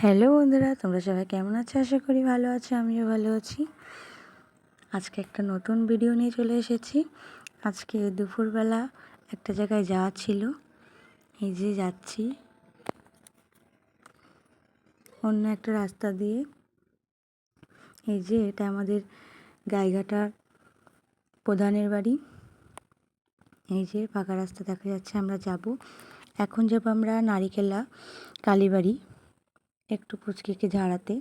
Hello বন্ধুরা, তোমরা সবাই কেমন আছো? আশা করি ভালো আছো, আমিও ভালো আছি। আজকে একটা নতুন ভিডিও নিয়ে চলে এসেছি। আজকে দুপুরবেলা একটা জায়গায় যাওয়া ছিল, এই যে যাচ্ছি অন্য একটা রাস্তা দিয়ে। এই যে এটা আমাদের গাইঘাটার প্রধানের বাড়ি। এই যে ফাঁকা রাস্তা দেখা যাচ্ছে, আমরা যাব। এখন যাব আমরা নারিকেলা কালীবাড়ি একটু পুচকিকে ঝাড়াতে।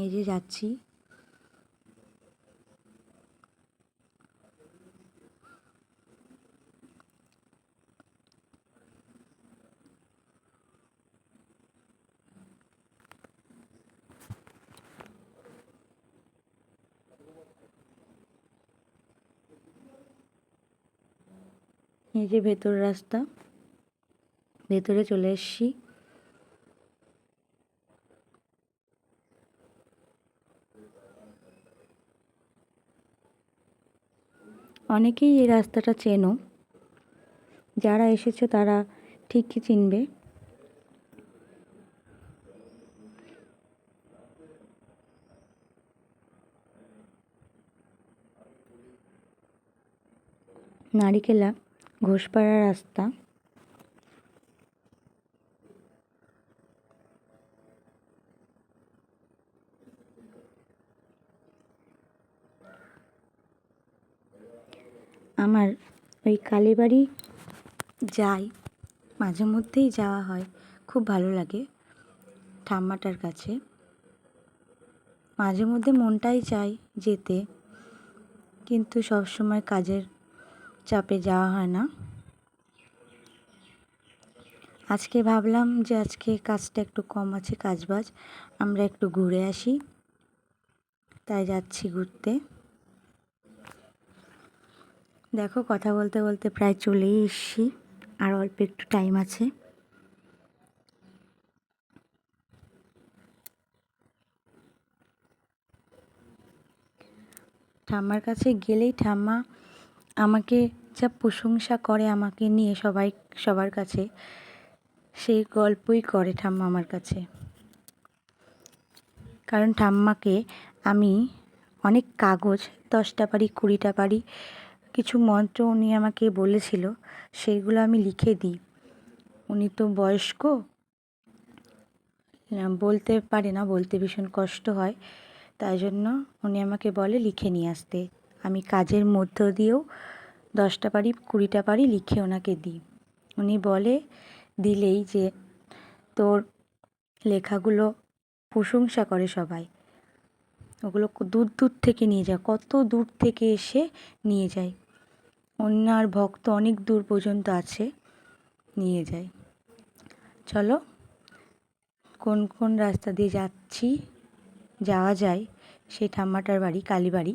এই যে যাচ্ছি। এই যে ভেতর রাস্তা, ভেতরে চলে এসেছি। অনেকেই এই রাস্তাটা চেনো, যারা এসেছো তারা ঠিকই চিনবে। নারিকেলা ঘোষপাড়া রাস্তা। আমার ওই কালীবাড়ি যাই, মাঝে মধ্যেই যাওয়া হয়, খুব ভালো লাগে ঠাম্মাটার কাছে। মাঝে মধ্যে মনটাই চায় যেতে, কিন্তু সবসময় কাজের চাপে যাওয়া হয় না। আজকে ভাবলাম যে আজকে কাজটা একটু কম আছে, কাজবাজ, আমরা একটু ঘুরে আসি, তাই যাচ্ছি ঘুরতে। দেখো কথা বলতে বলতে প্রায় চলেই এসেছি, আর অল্প একটু টাইম আছে। ঠাম্মার কাছে গেলেই ঠাম্মা আমাকে যা প্রশংসা করে আমাকে নিয়ে সবার কাছে, সেই গল্পই করে ঠাম্মা আমার কাছে। কারণ ঠাম্মাকে আমি অনেক কাগজ, 10টা পারি 20টা পারি, কিছু মন্ত্র উনি আমাকে বলেছিল, সেইগুলো আমি লিখে দিই। উনি তো বয়স্ক, বলতে পারে না, বলতে ভীষণ কষ্ট হয়, তাই জন্য উনি আমাকে বলে লিখে নিয়ে আসতে। আমি কাজের মধ্য দিয়েও 10টা পারি 20টা পারি লিখে ওনাকে দিই। উনি বলে দিলেই যে তোর লেখাগুলো প্রশংসা করে সবাই, ওগুলো দূর দূর থেকে নিয়ে যায়, কত দূর থেকে এসে নিয়ে যায়। ওনার ভক্ত অনেক দূর পর্যন্ত আছে, নিয়ে যায়। চলো কোন কোন রাস্তা দিয়ে যাওয়া যায় সেই ঠাম্মাটার বাড়ি কালীবাড়ি।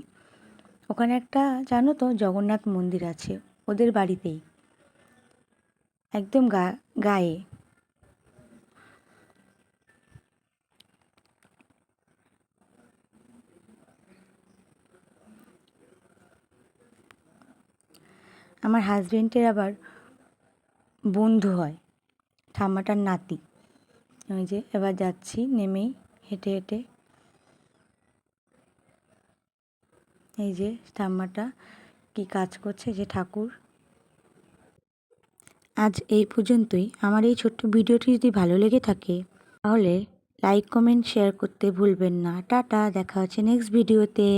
ওখানে একটা জানো তো জগন্নাথ মন্দির আছে ওদের বাড়িতেই, একদম গায়ে। আমার হাজবেন্ডের আবার বন্ধু হয় ঠাম্মাটার নাতি। ওই যে এবার যাচ্ছি নেমেই, হেঁটে হেঁটে। এই যে ঠাম্মাটা কি কাজ করছে, যে ঠাকুর। আজ এই পর্যন্তই। আমার এই ছোট্ট ভিডিওটি যদি ভালো লেগে থাকে তাহলে লাইক কমেন্ট শেয়ার করতে ভুলবেন না। টাটা, দেখা হচ্ছে নেক্সট ভিডিওতে।